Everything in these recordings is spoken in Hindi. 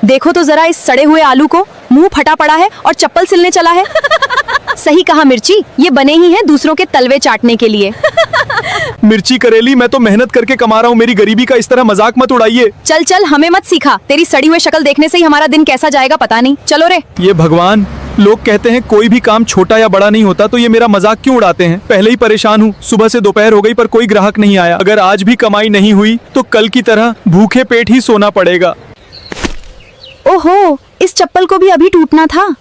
देखो तो जरा इस सड़े हुए आलू को, मुंह फटा पड़ा है और चप्पल सिलने चला है। सही कहा मिर्ची, ये बने ही हैं दूसरों के तलवे चाटने के लिए। मिर्ची करेली, मैं तो मेहनत करके कमा रहा हूँ, मेरी गरीबी का इस तरह मजाक मत उड़ाइए। चल चल, हमें मत सिखा, तेरी सड़ी हुई शक्ल देखने से ही हमारा दिन कैसा जाएगा पता नहीं। चलो रे। ये भगवान, लोग कहते हैं कोई भी काम छोटा या बड़ा नहीं होता, तो ये मेरा मजाक क्यों उड़ाते हैं। पहले ही परेशान हूँ, सुबह से दोपहर हो गई पर कोई ग्राहक नहीं आया। अगर आज भी कमाई नहीं हुई तो कल की तरह भूखे पेट ही सोना पड़ेगा। ओहो, इस चप्पल को भी अभी टूटना था।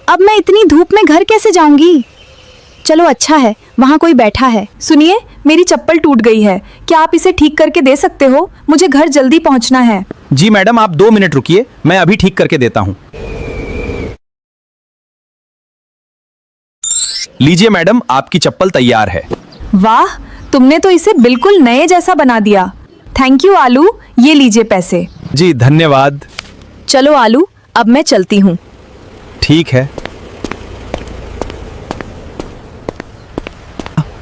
अब मैं इतनी धूप में घर कैसे जाऊंगी। चलो अच्छा है, वहाँ कोई बैठा है। सुनिए, मेरी चप्पल टूट गई है, क्या आप इसे ठीक करके दे सकते हो? मुझे घर जल्दी पहुँचना है। जी मैडम, आप 2 मिनट रुकिए, मैं अभी ठीक करके देता हूँ। लीजिए मैडम, आपकी चप्पल तैयार है। वाह, तुमने तो इसे बिल्कुल नए जैसा बना दिया। थैंक यू आलू, ये लीजिए पैसे। जी धन्यवाद। चलो आलू, अब मैं चलती हूँ। ठीक है।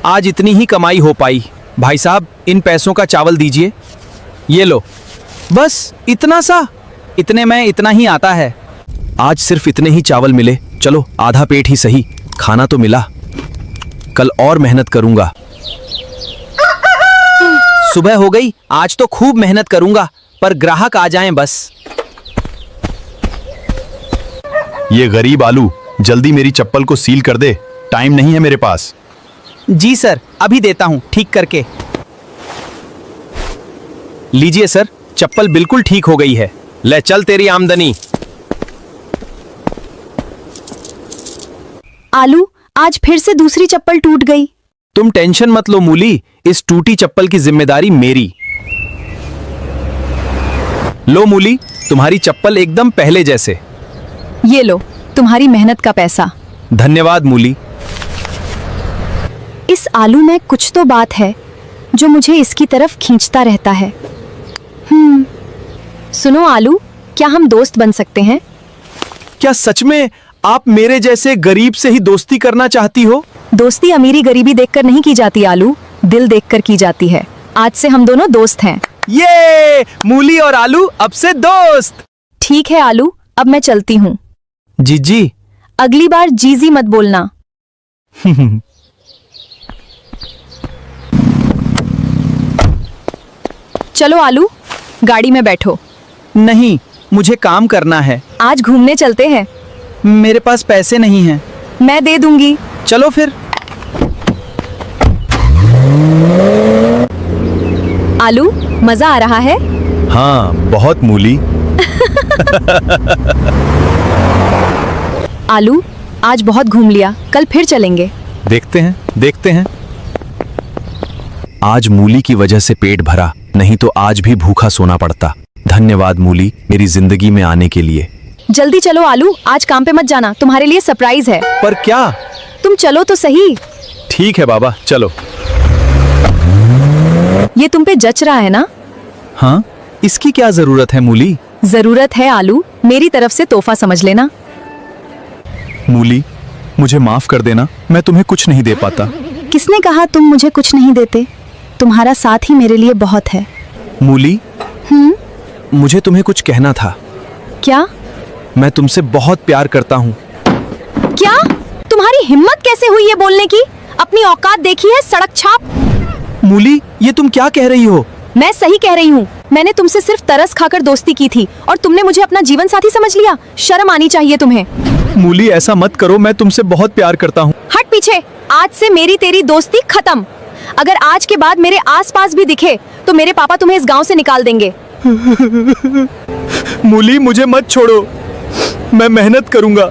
आज इतनी ही कमाई हो पाई। भाई साहब, इन पैसों का चावल दीजिए। ये लो। बस इतना सा? इतने में इतना ही आता है। आज सिर्फ इतने ही चावल मिले, चलो आधा पेट ही सही, खाना तो मिला। कल और मेहनत करूंगा। सुबह हो गई, आज तो खूब मेहनत करूंगा, पर ग्राहक आ जाएं बस। ये गरीब आलू, जल्दी मेरी चप्पल को सील कर दे, टाइम नहीं है मेरे पास। जी सर, अभी देता हूं ठीक करके। लीजिए सर, चप्पल बिल्कुल ठीक हो गई है। ले चल तेरी आमदनी। आलू, आज फिर से दूसरी चप्पल टूट गई। तुम टेंशन मत लो मूली, इस टूटी चप्पल की जिम्मेदारी मेरी। लो मूली, तुम्हारी चप्पल एकदम पहले जैसे। ये लो, तुम्हारी मेहनत का पैसा। धन्यवाद मूली। इस आलू में कुछ तो बात है जो मुझे इसकी तरफ खींचता रहता है। सुनो आलू, क्या हम दोस्त बन सकते हैं? क्या सच में आप मेरे जैसे गरीब से ही दोस्ती करना चाहती हो? दोस्ती अमीरी गरीबी देखकर नहीं की जाती आलू, दिल देखकर की जाती है। आज से हम दोनों दोस्त हैं। ये मूली और आलू अब से दोस्त। ठीक है आलू, अब मैं चलती हूँ। जी। अगली बार जीजी मत बोलना। चलो आलू, गाड़ी में बैठो। नहीं, मुझे काम करना है। आज घूमने चलते हैं। मेरे पास पैसे नहीं हैं। मैं दे दूंगी। चलो फिर। आलू, मजा आ रहा है? हाँ, बहुत मूली। आलू, आज बहुत घूम लिया, कल फिर चलेंगे। देखते हैं। आज मूली की वजह से पेट भरा, नहीं तो आज भी भूखा सोना पड़ता। धन्यवाद मूली, मेरी जिंदगी में आने के लिए। जल्दी चलो आलू, आज काम पे मत जाना, तुम्हारे लिए सरप्राइज है। पर क्या? तुम चलो तो सही। ठीक है बाबा, चलो। ये तुम पे जच रहा है ना? हाँ, इसकी क्या जरूरत है मूली? जरूरत है आलू, मेरी तरफ से तोहफा समझ लेना। मूली, मुझे माफ कर देना, मैं तुम्हें कुछ नहीं दे पाता। किसने कहा तुम मुझे कुछ नहीं देते? तुम्हारा साथ ही मेरे लिए बहुत है। मूली, मुझे तुम्हें कुछ कहना था। क्या? मैं तुमसे बहुत प्यार करता हूँ। क्या? तुम्हारी हिम्मत कैसे हुई ये बोलने की? अपनी औकात देखी है, सड़क छाप। मूली, ये तुम क्या कह रही हो? मैं सही कह रही हूँ। मैंने तुमसे सिर्फ तरस खाकर दोस्ती की थी और तुमने मुझे अपना जीवन साथी समझ लिया। शर्म आनी चाहिए तुम्हें। मूली, ऐसा मत करो, मैं तुमसे बहुत प्यार करता हूँ। हट पीछे, आज से मेरी तेरी दोस्ती खत्म। अगर आज के बाद मेरे आसपास भी दिखे तो मेरे पापा तुम्हें इस गांव से निकाल देंगे। मूली, मुझे मत छोड़ो, मैं मेहनत करूंगा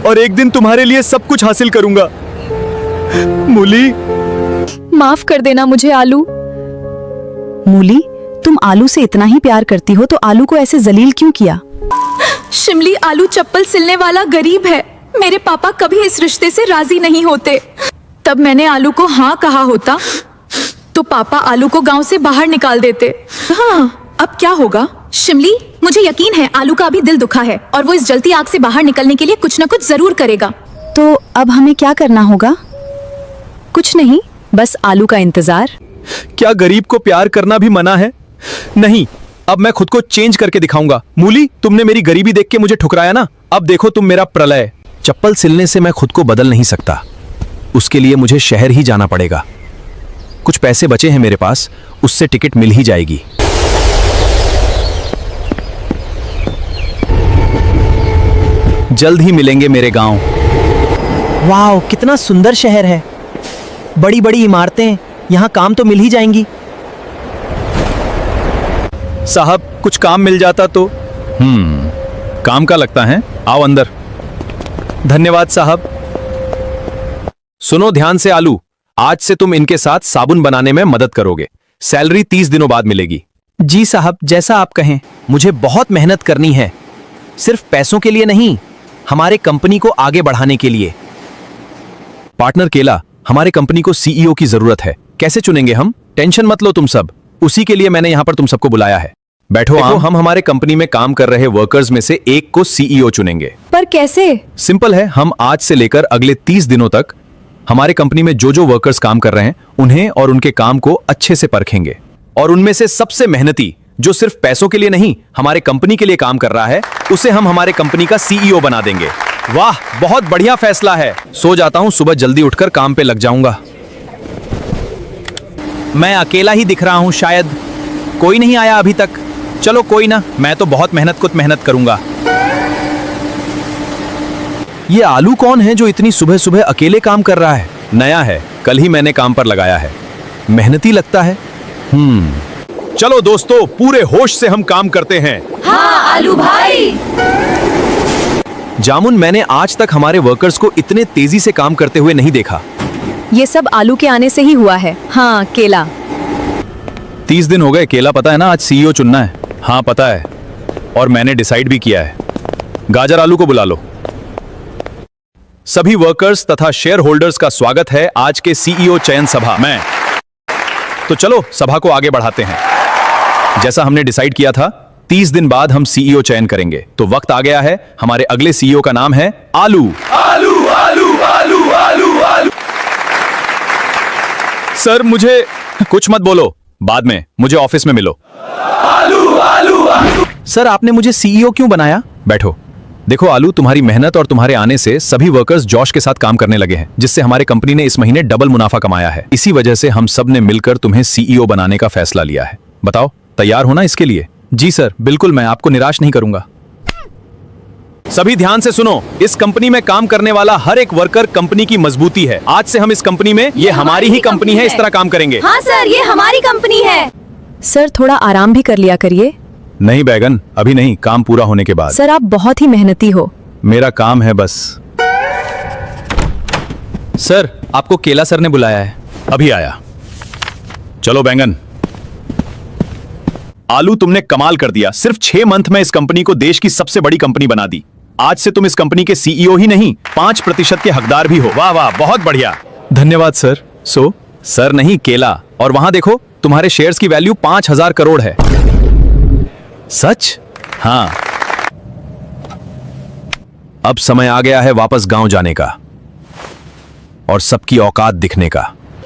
और एक दिन तुम्हारे लिए सब कुछ हासिल करूंगा। मूली, माफ कर देना मुझे आलू। मूली, तुम आलू से इतना ही प्यार करती हो तो आलू को ऐसे जलील क्यों किया? शिमली, आलू चप्पल सिलने वाला गरीब है। मेरे पापा कभी इस रिश्ते से राजी नहीं होते। तब मैंने आलू को हाँ कहा होता तो पापा आलू को गांव से बाहर निकाल देते। हाँ, अब क्या होगा? शिमली, मुझे यकीन है आलू का अभी दिल दुखा है और वो इस जलती आग से बाहर निकलने के लिए कुछ न कुछ जरूर करेगा। तो अब हमें क्या करना होगा? कुछ नहीं, बस आलू का इंतजार। क्या गरीब को प्यार करना भी मना है? नहीं, अब मैं खुद को चेंज करके दिखाऊंगा। मूली, तुमने मेरी गरीबी देख के मुझे ठुकराया ना, अब देखो तुम मेरा प्रलय। चप्पल सिलने से मैं खुद को बदल नहीं सकता, उसके लिए मुझे शहर ही जाना पड़ेगा। कुछ पैसे बचे हैं मेरे पास, उससे टिकट मिल ही जाएगी। जल्द ही मिलेंगे मेरे गांव। वाह, कितना सुंदर शहर है। बड़ी बड़ी इमारतें, यहाँ काम तो मिल ही जाएंगी। साहब, कुछ काम मिल जाता तो। काम का लगता है, आओ अंदर। धन्यवाद साहब। सुनो ध्यान से आलू, आज से तुम इनके साथ साबुन बनाने में मदद करोगे। सैलरी 30 दिनों बाद मिलेगी। जी साहब, जैसा आप कहें। मुझे बहुत मेहनत करनी है, सिर्फ पैसों के लिए नहीं, हमारे कंपनी को आगे बढ़ाने के लिए। पार्टनर केला, हमारे कंपनी को सीईओ की जरूरत है। कैसे चुनेंगे हम? टेंशन मत लो तुम सब, उसी के लिए मैंने यहां पर तुम सबको बुलाया है। बैठो। हम हमारे कंपनी में काम कर रहे वर्कर्स में से एक को सीईओ चुनेंगे। पर कैसे? सिंपल है, हम आज से लेकर अगले 30 दिनों तक हमारे कंपनी में जो जो वर्कर्स काम कर रहे हैं उन्हें और उनके काम को अच्छे से परखेंगे, और उनमें से सबसे मेहनती, जो सिर्फ पैसों के लिए नहीं हमारे कंपनी के लिए काम कर रहा है, उसे हम हमारे कंपनी का सीईओ बना देंगे। वाह, बहुत बढ़िया फैसला है। सो जाता हूं, सुबह जल्दी उठकर काम पे लग जाऊंगा। मैं अकेला ही दिख रहा हूं, शायद कोई नहीं आया अभी तक। चलो कोई ना, मैं तो बहुत मेहनत करूंगा। ये आलू कौन है जो इतनी सुबह सुबह अकेले काम कर रहा है? नया है, कल ही मैंने काम पर लगाया है। मेहनती लगता है। चलो दोस्तों, पूरे होश से हम काम करते हैं। हाँ आलू भाई। जामुन, मैंने आज तक हमारे वर्कर्स को इतने तेजी से काम करते हुए नहीं देखा। ये सब आलू के आने से ही हुआ है। हाँ केला। 30 दिन हो गए। केला, पता है ना आज सीईओ चुनना है? हाँ पता है, और मैंने डिसाइड भी किया है। गाजर, आलू को बुला लो। सभी वर्कर्स तथा शेयर होल्डर्स का स्वागत है आज के सीईओ चयन सभा में। तो चलो सभा को आगे बढ़ाते हैं। जैसा हमने डिसाइड किया था, 30 दिन बाद हम सीईओ चयन करेंगे। तो वक्त आ गया है, हमारे अगले सीईओ का नाम है आलू। आलू आलू आलू आलू आलू। सर, मुझे कुछ मत बोलो, बाद में मुझे ऑफिस में मिलो। आलू आलू आलू। सर, आपने मुझे सीईओ क्यों बनाया? बैठो। देखो आलू, तुम्हारी मेहनत और तुम्हारे आने से सभी वर्कर्स जोश के साथ काम करने लगे हैं, जिससे हमारे कंपनी ने इस महीने डबल मुनाफा कमाया है। इसी वजह से हम सब ने मिलकर तुम्हें सीईओ बनाने का फैसला लिया है। बताओ, तैयार हो ना इसके लिए? जी सर, बिल्कुल, मैं आपको निराश नहीं करूंगा। सभी ध्यान से सुनो, इस कंपनी में काम करने वाला हर एक वर्कर कंपनी की मजबूती है। आज से हम इस कंपनी में, ये हमारी ही कंपनी है, इस तरह काम करेंगे। हाँ सर, ये हमारी कंपनी है। सर, थोड़ा आराम भी कर लिया करिए। नहीं बैगन, अभी नहीं, काम पूरा होने के बाद। सर, आप बहुत ही मेहनती हो। मेरा काम है बस। सर, आपको केला सर ने बुलाया है। अभी आया। चलो बैंगन। आलू, तुमने कमाल कर दिया। सिर्फ 6 मंथ में इस कंपनी को देश की सबसे बड़ी कंपनी बना दी। आज से तुम इस कंपनी के सीईओ ही नहीं, 5% के हकदार भी हो। वाह वाह, बहुत बढ़िया। धन्यवाद सर। सर नहीं, केला। और वहां देखो, तुम्हारे शेयर्स की वैल्यू 5000 करोड़ है। सच? हाँ। अब समय आ गया है वापस गांव जाने का और सबकी औकात दिखने का।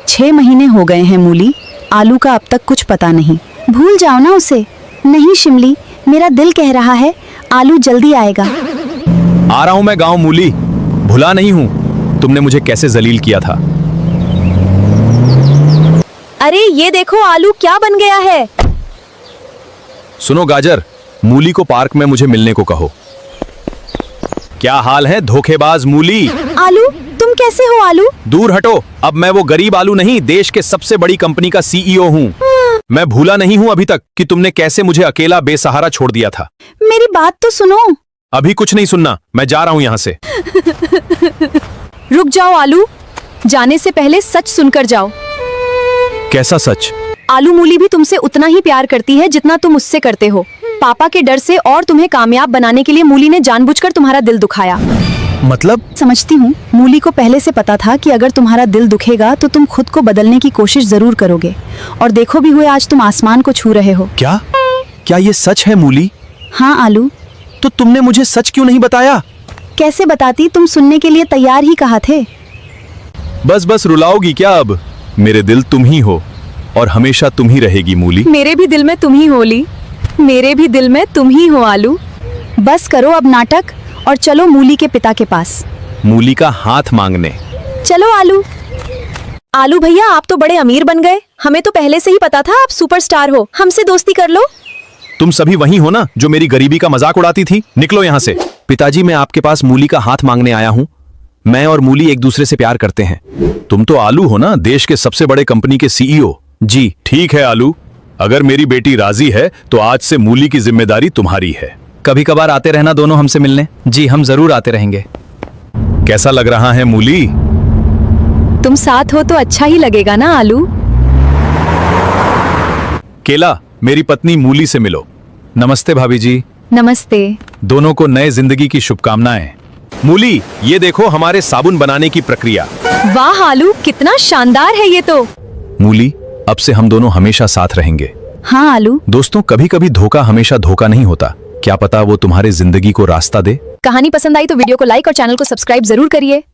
6 महीने हो गए हैं मूली, आलू का अब तक कुछ पता नहीं। भूल जाओ ना उसे। नहीं शिमली, मेरा दिल कह रहा है आलू जल्दी आएगा। आ रहा हूं मैं गांव मूली, भुला नहीं हूं तुमने मुझे कैसे जलील किया था। अरे ये देखो आलू क्या बन गया है। सुनो गाजर, मूली को पार्क में मुझे मिलने को कहो। क्या हाल है धोखेबाज मूली? आलू, तुम कैसे हो आलू? दूर हटो, अब मैं वो गरीब आलू नहीं, देश के सबसे बड़ी कंपनी का सीईओ हूं। मैं भूला नहीं हूं अभी तक कि तुमने कैसे मुझे अकेला बेसहारा छोड़ दिया था। मेरी बात तो सुनो। अभी कुछ नहीं सुनना, मैं जा रहा हूं यहां से। रुक जाओ आलू, जाने से पहले सच सुनकर जाओ। कैसा सच? आलू, मूली भी तुमसे उतना ही प्यार करती है जितना तुम उससे करते हो। पापा के डर से और तुम्हें कामयाब बनाने के लिए मूली ने जानबूझकर तुम्हारा दिल दुखाया। मतलब? समझती हूँ, मूली को पहले से पता था कि अगर तुम्हारा दिल दुखेगा तो तुम खुद को बदलने की कोशिश जरूर करोगे। और देखो भी हुए, आज तुम आसमान को छू रहे हो। क्या? क्या ये सच है मूली? हाँ आलू। तो तुमने मुझे सच क्यों नहीं बताया? कैसे बताती, तुम सुनने के लिए तैयार ही कहा थे। बस बस रुलाओगी क्या अब? मेरे दिल तुम ही हो और हमेशा तुम ही रहेगी मूली। मेरे भी दिल में तुम ही होली। मेरे भी दिल में तुम ही हो आलू। बस करो अब नाटक और चलो मूली के पिता के पास। मूली का हाथ मांगने। चलो आलू। आलू भैया, आप तो बड़े अमीर बन गए। हमें तो पहले से ही पता था आप सुपरस्टार हो। हमसे दोस्ती कर लो। तुम सभी वही हो ना जो मेरी गरीबी का मजाक उड़ाती थी? निकलो यहाँ से। पिताजी, मैं आपके पास मूली का हाथ मांगने आया हूँ। मैं और मूली एक दूसरे से प्यार करते हैं। तुम तो आलू हो ना, देश के सबसे बड़े कंपनी के सीईओ। जी। ठीक है आलू, अगर मेरी बेटी राजी है तो आज से मूली की जिम्मेदारी तुम्हारी है। कभी कभार आते रहना दोनों हमसे मिलने। जी, हम जरूर आते रहेंगे। कैसा लग रहा है मूली? तुम साथ हो तो अच्छा ही लगेगा ना आलू। केला, मेरी पत्नी मूली से मिलो। नमस्ते भाभी जी। नमस्ते। दोनों को नए जिंदगी की शुभकामनाएं। मूली, ये देखो हमारे साबुन बनाने की प्रक्रिया। वाह आलू, कितना शानदार है ये तो। मूली, अब से हम दोनों हमेशा साथ रहेंगे। हाँ आलू। दोस्तों, कभी कभी धोखा हमेशा धोखा नहीं होता। क्या पता वो तुम्हारे जिंदगी को रास्ता दे। कहानी पसंद आई तो वीडियो को लाइक और चैनल को सब्सक्राइब जरूर करिए।